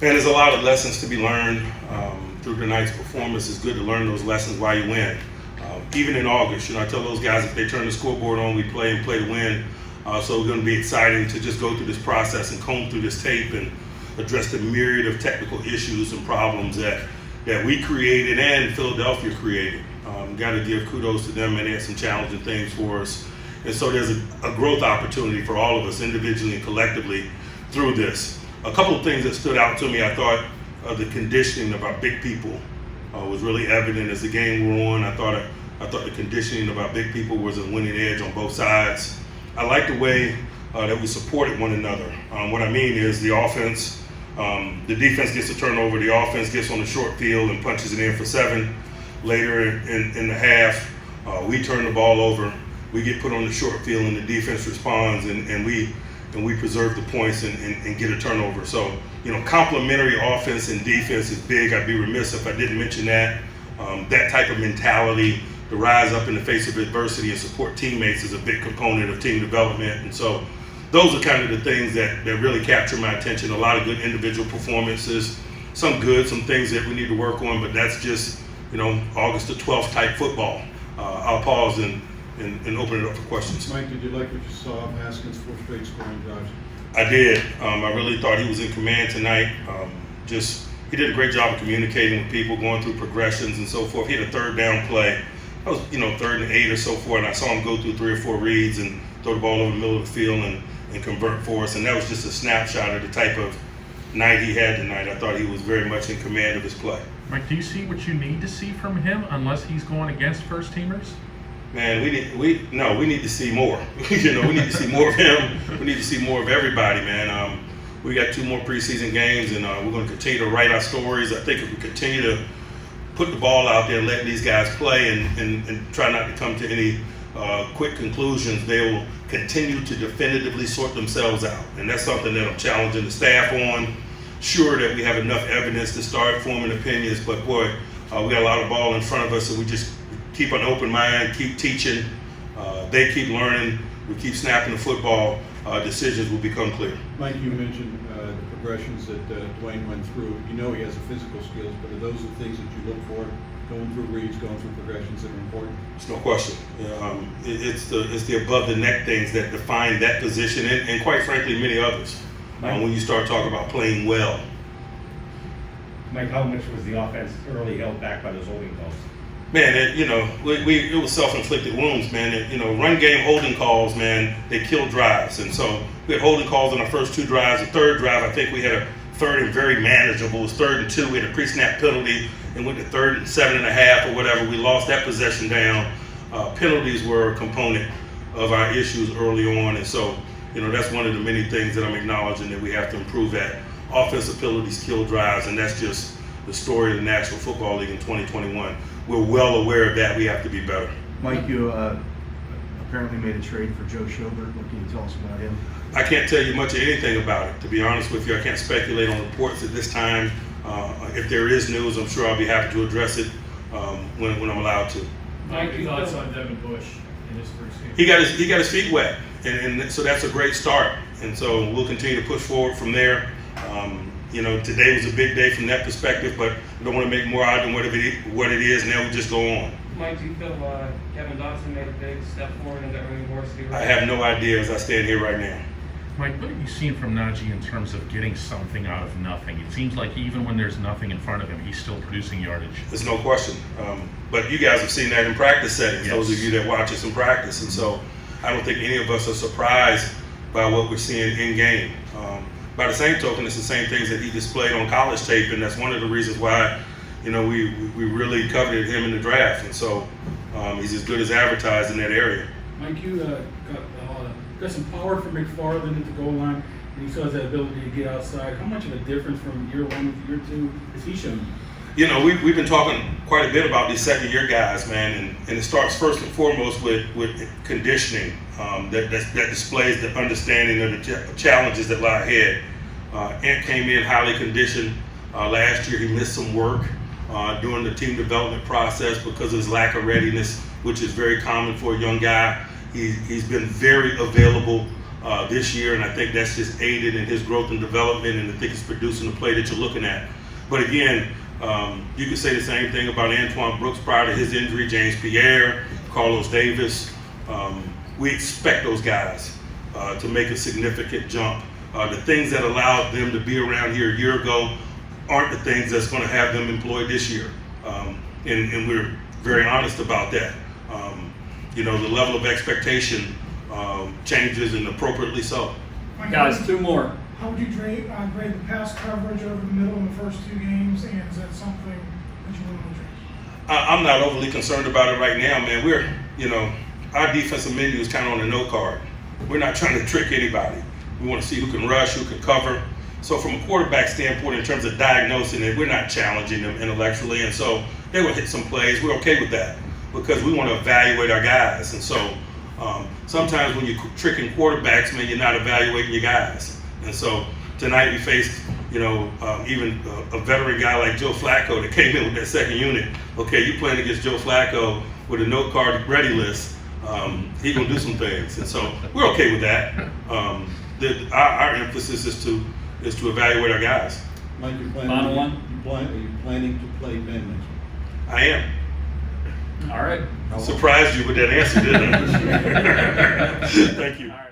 And there's a lot of lessons to be learned through tonight's performance. It's good to learn those lessons while you win. Even in August, I tell those guys if they turn the scoreboard on, we play and play to win. So it's going to be exciting to just go through this process and comb through this tape and address the myriad of technical issues and problems that we created and Philadelphia created. Got to give kudos to them, and they had some challenging things for us. And so there's a growth opportunity for all of us individually and collectively through this. A couple of things that stood out to me, I thought the conditioning of our big people was really evident as the game wore on. I thought the conditioning of our big people was a winning edge on both sides. I like the way that we supported one another. What I mean is the offense, the defense gets a turnover, the offense gets on the short field and punches it in for 7. Later in the half, we turn the ball over, we get put on the short field and the defense responds and we preserve the points and get a turnover. So, complementary offense and defense is big. I'd be remiss if I didn't mention that. That type of mentality, to rise up in the face of adversity and support teammates is a big component of team development. And so those are kind of the things that really capture my attention. A lot of good individual performances, some good, some things that we need to work on, but that's just, August the 12th type football. I'll pause and open it up for questions. Mike, did you like what you saw of Haskins' 4 straight scoring drives? I did. I really thought he was in command tonight. He did a great job of communicating with people, going through progressions and so forth. He had a 3rd down play. That was, 3rd and 8 or so forth, and I saw him go through 3 or 4 reads and throw the ball over the middle of the field and convert for us. And that was just a snapshot of the type of night he had tonight. I thought he was very much in command of his play. Mike, do you see what you need to see from him unless he's going against first teamers? Man, we need to see more. We need to see more of him. We need to see more of everybody, man. We got 2 more preseason games, and we're going to continue to write our stories. I think if we continue to put the ball out there and let these guys play and try not to come to any quick conclusions, they will continue to definitively sort themselves out. And that's something that I'm challenging the staff on. Sure that we have enough evidence to start forming opinions, but boy, we got a lot of ball in front of us, and we just keep an open mind, keep teaching, they keep learning, we keep snapping the football, decisions will become clear. Mike, you mentioned the progressions that Dwayne went through. He has the physical skills, but are those the things that you look for, going through reads, going through progressions that are important? It's no question. It's the above the neck things that define that position and quite frankly many others. When you start talking about playing well. Mike, how much was the offense early held back by those holding calls? Man, it was self-inflicted wounds, man. Run game holding calls, man, they kill drives. And so we had holding calls on our first 2 drives. The 3rd drive, I think we had a 3rd and very manageable. It was 3rd and 2. We had a pre-snap penalty and went to 3rd and 7.5 or whatever. We lost that possession down. Penalties were a component of our issues early on. And so, that's one of the many things that I'm acknowledging that we have to improve at. Offensive penalties kill drives, and that's just the story of the National Football League in 2021. We're well aware of that. We have to be better. Mike, you apparently made a trade for Joe Schobert. What can you tell us about him? I can't tell you much of anything about it, to be honest with you. I can't speculate on reports at this time. If there is news, I'm sure I'll be happy to address it when I'm allowed to. Mike, your thoughts on Devin Bush in his first game? He got his feet wet, and so that's a great start. And so we'll continue to push forward from there. Today was a big day from that perspective, but I don't want to make more out than what it is. Now we just go on. Mike, do you feel Kevin Dotson made a big step forward in the early varsity? I have no idea as I stand here right now. Mike, what have you seen from Najee in terms of getting something out of nothing? It seems like even when there's nothing in front of him, he's still producing yardage. There's no question. But you guys have seen that in practice settings, yes. Those of you that watch us in practice. And so I don't think any of us are surprised by what we're seeing in game. By the same token, it's the same things that he displayed on college tape, and that's one of the reasons why, we really coveted him in the draft. And so he's as good as advertised in that area. Mike, you got some power from McFarland at the goal line, and he still has that ability to get outside. How much of a difference from year 1 to year 2 has he shown? We've been talking quite a bit about these second-year guys, man, and it starts first and foremost with conditioning that displays the understanding of the challenges that lie ahead. Ant came in highly conditioned last year. He missed some work during the team development process because of his lack of readiness, which is very common for a young guy. He's been very available this year, and I think that's just aided in his growth and development, and I think it's producing the play that you're looking at. But again, you can say the same thing about Antoine Brooks prior to his injury, James Pierre, Carlos Davis. We expect those guys to make a significant jump. The things that allowed them to be around here a year ago aren't the things that's going to have them employed this year. And we're very honest about that. The level of expectation changes, and appropriately so. Guys, two more. How would you grade the pass coverage over the middle in the first two games, and is that something that you want to change? I'm not overly concerned about it right now, man. Our defensive menu is kind of on the no card. We're not trying to trick anybody. We want to see who can rush, who can cover. So from a quarterback standpoint, in terms of diagnosing it, we're not challenging them intellectually. And so they will hit some plays. We're okay with that because we want to evaluate our guys. And so sometimes when you're tricking quarterbacks, man, you're not evaluating your guys. And so tonight we faced, even a veteran guy like Joe Flacco that came in with that second unit. Okay, you playing against Joe Flacco with a no card ready list. He's gonna do some things, and so we're okay with that. Our emphasis is to evaluate our guys. Mike, Final one. Are you planning to play Ben next week? I am. All right. Surprised you with that answer, didn't I? Thank you. All right.